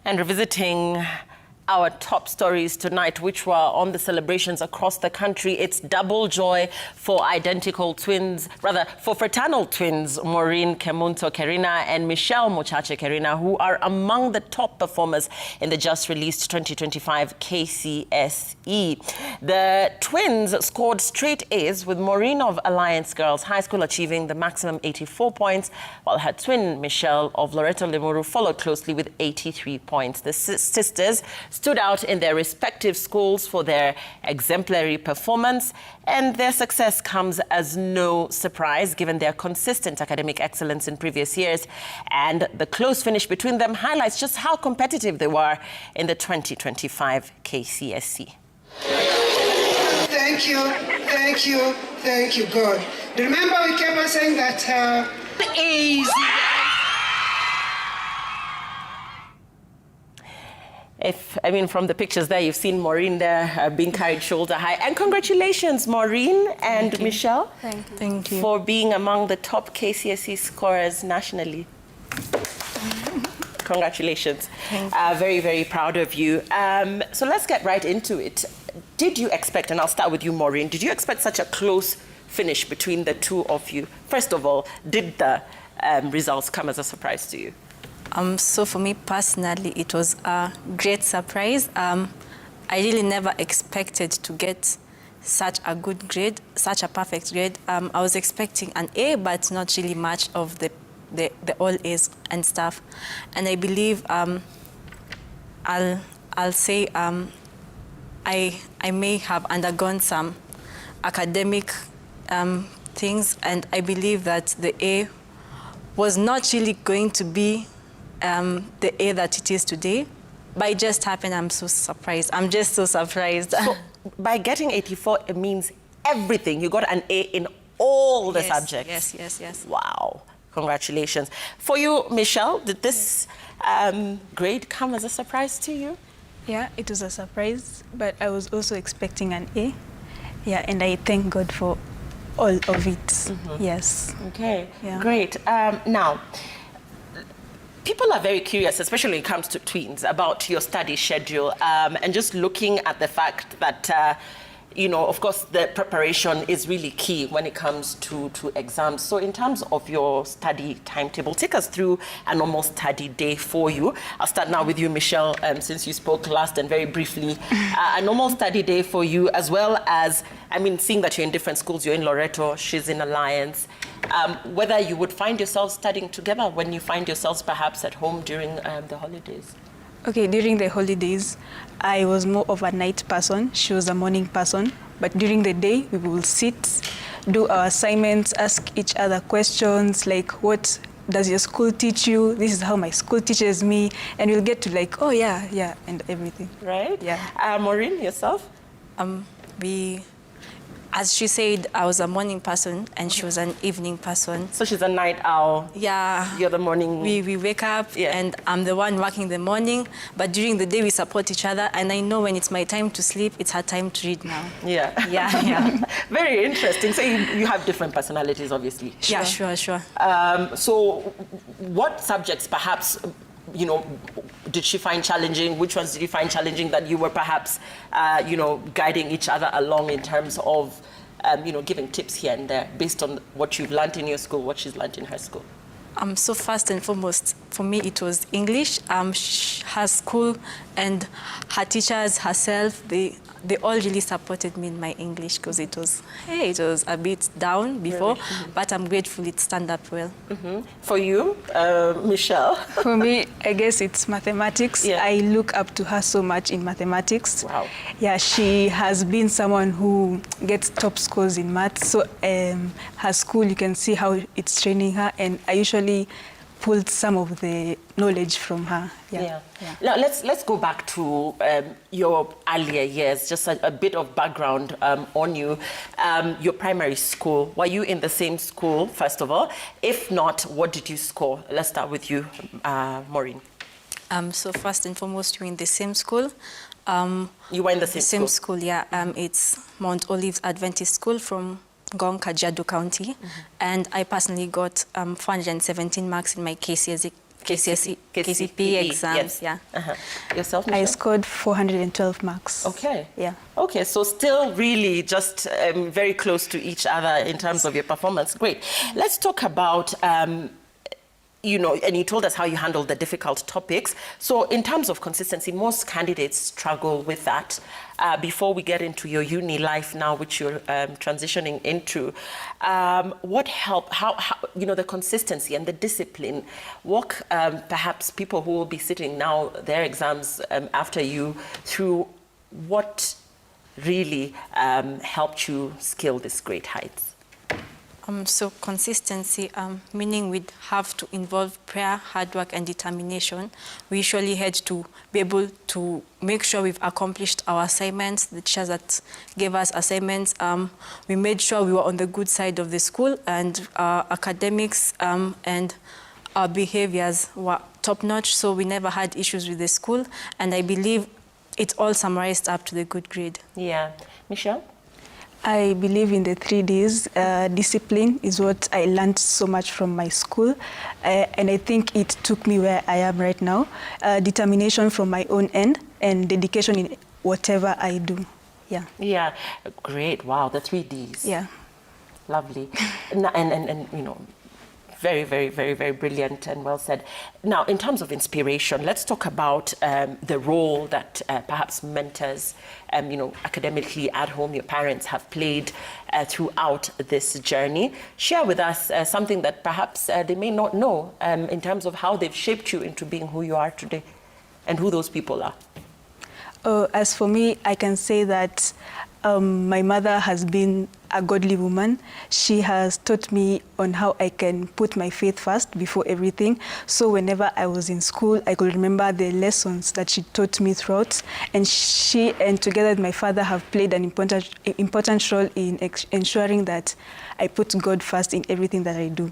And revisiting our top stories tonight, which were on the celebrations across the country. It's double joy for identical twins, rather for fraternal twins, Maureen Kemunto Kerina and Michelle Mochache Kerina, who are among the top performers in the just released 2025 KCSE. The twins scored straight A's, with Maureen of Alliance Girls High School achieving the maximum 84 points, while her twin Michelle of Loreto Limuru followed closely with 83 points. The sisters stood out in their respective schools for their exemplary performance, and their success comes as no surprise given their consistent academic excellence in previous years, and the close finish between them highlights just how competitive they were in the 2025 KCSE. Thank you, thank you, thank you, God. Remember, we kept on saying that easy. From the pictures there, you've seen Maureen there being carried shoulder high. And congratulations, Maureen and Michelle. Thank you. For being among the top KCSE scorers nationally. Congratulations. Very, very proud of you. So let's get right into it. Did you expect, and I'll start with you, Maureen, did you expect such a close finish between the two of you? First of all, did the results come as a surprise to you? So for me personally, it was a great surprise. I really never expected to get such a good grade, such a perfect grade. I was expecting an A, but not really much of the all A's and stuff. And I believe I'll say I may have undergone some academic things, and I believe that the A was not really going to be the A that it is today, but it just happened. I'm so surprised. I'm just so surprised. So by getting 84, it means everything. You got an A in all the subjects. Yes. Wow. Congratulations. For you, Michelle, did this grade come as a surprise to you? Yeah, it was a surprise, but I was also expecting an A. Yeah, and I thank God for all of it. Mm-hmm. Yes. Okay, great. Now, people are very curious, especially when it comes to tweens, about your study schedule, and just looking at the fact that, of course, the preparation is really key when it comes to exams. So in terms of your study timetable, take us through a normal study day for you. I'll start now with you, Michelle, since you spoke last and very briefly. A normal study day for you, as well as, seeing that you're in different schools, you're in Loreto, she's in Alliance, whether you would find yourselves studying together when you find yourselves perhaps at home during the holidays. Okay, during the holidays, I was more of a night person. She was a morning person. But during the day, we will sit, do our assignments, ask each other questions like, what does your school teach you? This is how my school teaches me. And we'll get to like, oh, yeah, and everything. Right? Yeah. Maureen, yourself? As she said, I was a morning person and she was an evening person. So she's a night owl. Yeah. You're the morning. We wake up and I'm the one working the morning, but during the day we support each other, and I know when it's my time to sleep, it's her time to read now. Yeah. Very interesting. So you have different personalities, obviously. Yeah, sure. So what subjects perhaps did she find challenging? Which ones did you find challenging that you were perhaps, guiding each other along in terms of, giving tips here and there based on what you've learned in your school, what she's learned in her school? So first and foremost, for me, it was English. Her school and her teachers, herself, they all really supported me in my English, because it was a bit down before, but I'm grateful it stand up well. For you, Michelle? For me, I guess it's mathematics. Yeah. I look up to her so much in mathematics. Wow. Yeah, she has been someone who gets top scores in maths. So her school, you can see how it's training her, and I usually pulled some of the knowledge from her. Yeah. Now let's go back to your earlier years, just a bit of background on you. Your primary school, were you in the same school, first of all? If not, what did you score? Let's start with you, Maureen. So first and foremost, we're in the same school. You were in the same school? Yeah. It's Mount Olives Adventist School from Ngong, Kajiado County, and I personally got 417 marks in my KCSE KCPE exams, yes. yeah. Yourself, I Michelle? scored 412 marks. Okay. Yeah. Okay, so still really just very close to each other in terms of your performance. Great. Let's talk about, you know, and you told us how you handled the difficult topics. So in terms of consistency, most candidates struggle with that. Before we get into your uni life now, which you're transitioning into, what help, how, you know, the consistency and the discipline, walk perhaps people who will be sitting now their exams after you through what really helped you scale these great heights? So consistency, meaning we'd have to involve prayer, hard work, and determination. We usually had to be able to make sure we've accomplished our assignments. The teachers that gave us assignments, we made sure we were on the good side of the school, and our academics and our behaviors were top-notch, so we never had issues with the school. And I believe it all summarized up to the good grade. Yeah. Michelle? I believe in the 3 Ds. Discipline is what I learned so much from my school, and I think it took me where I am right now. Determination from my own end and dedication in whatever I do. Yeah. Yeah, great. Wow, the 3 Ds. Yeah. Lovely. And you know, very, very, very, very brilliant and well said. Now, in terms of inspiration, let's talk about the role that perhaps mentors, you know, academically at home, your parents have played throughout this journey. Share with us something that perhaps they may not know in terms of how they've shaped you into being who you are today and who those people are. As for me, I can say that my mother has been a godly woman. She has taught me on how I can put my faith first before everything. So whenever I was in school, I could remember the lessons that she taught me throughout. And she and together with my father have played an important role in ensuring that I put God first in everything that I do.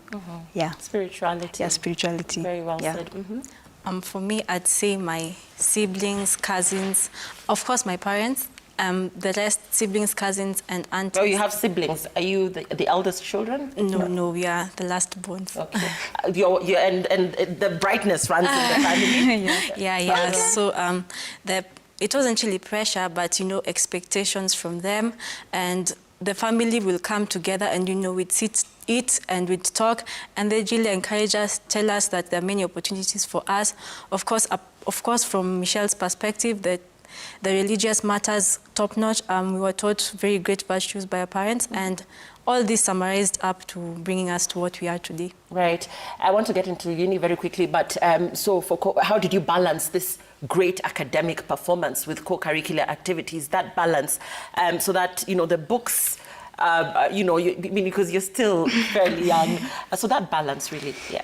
Yeah. Spirituality. Yeah, spirituality. Very well Yeah. said. For me, I'd say my siblings, cousins, of course my parents, the rest, siblings, cousins, and aunties. Oh, you have siblings. Are you the eldest children? No, we are the last borns. Okay. And the brightness runs in the family? Yeah. Okay. So it wasn't really pressure, but, you know, expectations from them. And the family will come together and, you know, we'd sit, eat, and we'd talk. And they really encourage us, tell us that there are many opportunities for us. Of course, from Michelle's perspective, that the religious matters top-notch. We were taught very great virtues by our parents, and all this summarized up to bringing us to what we are today. Right. I want to get into uni very quickly, but so how did you balance this great academic performance with co-curricular activities, that balance, so that, you know, the books, you know, because you're still fairly young, so that balance really, yeah.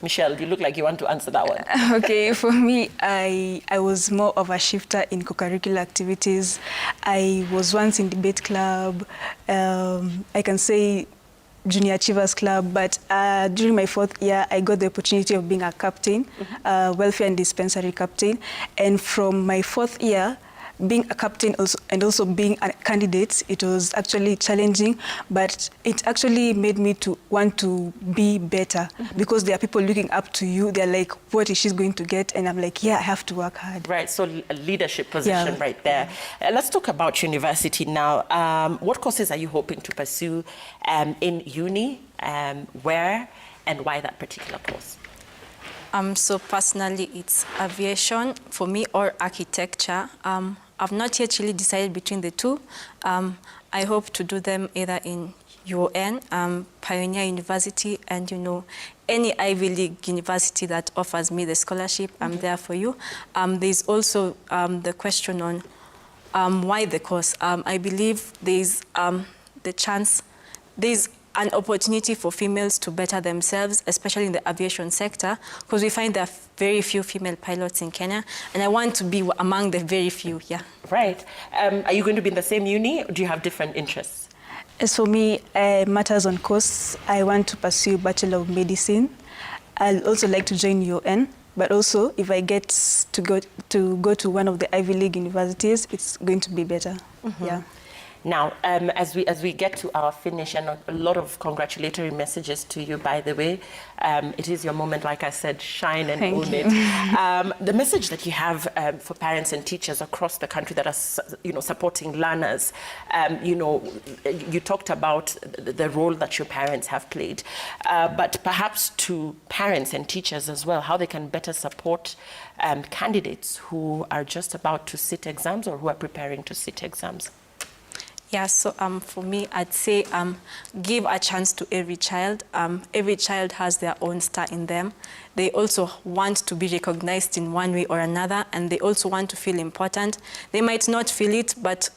Michelle, you look like you want to answer that one. Okay, for me, I was more of a shifter in co-curricular activities. I was once in debate club, I can say Junior Achievers Club, but during my 4th year, I got the opportunity of being a captain, welfare and dispensary captain. And from my 4th year, being a captain also being a candidate, it was actually challenging, but it actually made me to want to be better, because there are people looking up to you. They're like, what is she going to get? And I'm like, yeah, I have to work hard. Right, so a leadership position right there. Let's talk about university now. What courses are you hoping to pursue in uni? Where and why that particular course? So personally, it's aviation for me or architecture. I've not yet really decided between the two. I hope to do them either in UON, Pioneer University, and, you know, any Ivy League university that offers me the scholarship. I'm there for you. There's also the question on why the course. I believe there's there's an opportunity for females to better themselves, especially in the aviation sector, because we find there are very few female pilots in Kenya, and I want to be among the very few, yeah. Right. Are you going to be in the same uni, or do you have different interests? As for me, matters on course. I want to pursue Bachelor of Medicine. I'll also like to join UON, but also if I get to go to one of the Ivy League universities, it's going to be better, yeah. Now, as we get to our finish, and a lot of congratulatory messages to you, by the way. It is your moment, like I said, shine and own it. The message that you have for parents and teachers across the country that are, supporting learners. You talked about the role that your parents have played, but perhaps to parents and teachers as well, how they can better support candidates who are just about to sit exams or who are preparing to sit exams. Yeah, so for me, I'd say give a chance to every child. Every child has their own star in them. They also want to be recognized in one way or another, and they also want to feel important. They might not feel it, but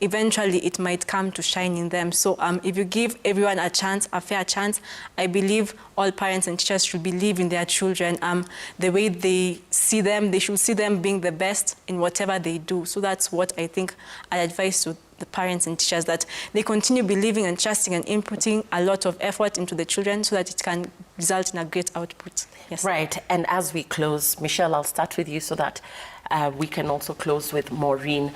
eventually it might come to shine in them. So if you give everyone a chance, a fair chance, I believe all parents and teachers should believe in their children. The way they see them, they should see them being the best in whatever they do. So that's what I think I advise to the parents and teachers, that they continue believing and trusting and inputting a lot of effort into the children so that it can result in a great output. Yes. Right. And as we close, Michelle, I'll start with you so that we can also close with Maureen.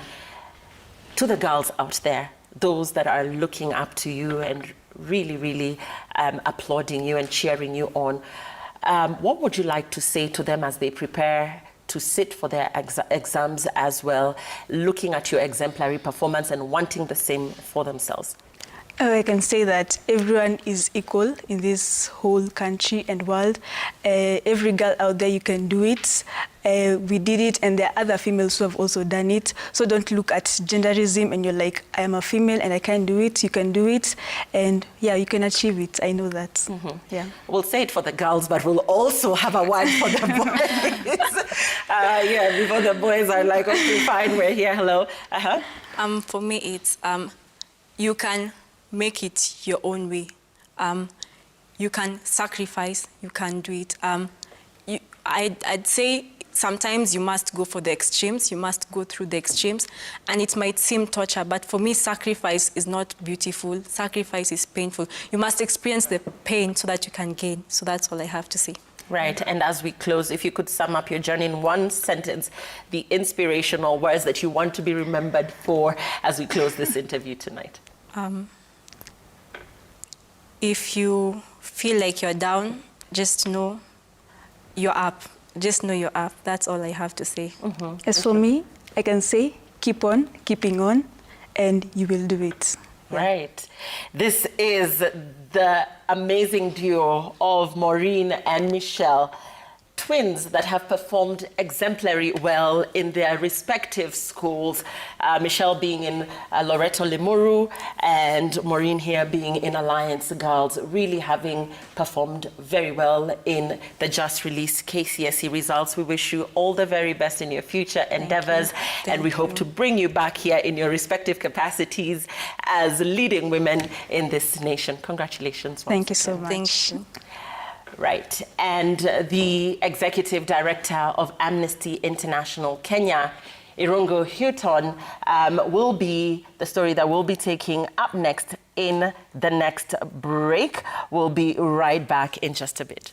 To the girls out there, those that are looking up to you and really, really applauding you and cheering you on, what would you like to say to them as they prepare to sit for their exams as well, looking at your exemplary performance and wanting the same for themselves? I can say that everyone is equal in this whole country and world. Every girl out there, you can do it. We did it, and there are other females who have also done it. So don't look at genderism and you're like, I am a female and I can't do it. You can do it, and yeah, you can achieve it. I know that. Mm-hmm. Yeah. We'll say it for the girls, but we'll also have a word for the boys. Before the boys are like, okay, fine, we're here, hello. For me, it's you can make it your own way. You can sacrifice, you can do it. I'd say sometimes you must go for the extremes, you must go through the extremes, and it might seem torture, but for me, sacrifice is not beautiful. Sacrifice is painful. You must experience the pain so that you can gain. So that's all I have to say. Right, and as we close, if you could sum up your journey in one sentence, the inspirational words that you want to be remembered for as we close this interview tonight. If you feel like you're down, just know you're up. Just know you're up. That's all I have to say. Mm-hmm. As for me, I can say, keep on, keeping on, and you will do it. Yeah. Right. This is the amazing duo of Maureen and Michelle, twins that have performed exemplary well in their respective schools. Michelle being in Loreto Limuru and Maureen here being in Alliance Girls, really having performed very well in the just released KCSE results. We wish you all the very best in your future endeavors, and we hope to bring you back here in your respective capacities as leading women in this nation. Congratulations. Thank you so much. Thank you. Right, and the Executive Director of Amnesty International Kenya, Irungu Houghton, will be the story that we'll be taking up next in the next break. We'll be right back in just a bit.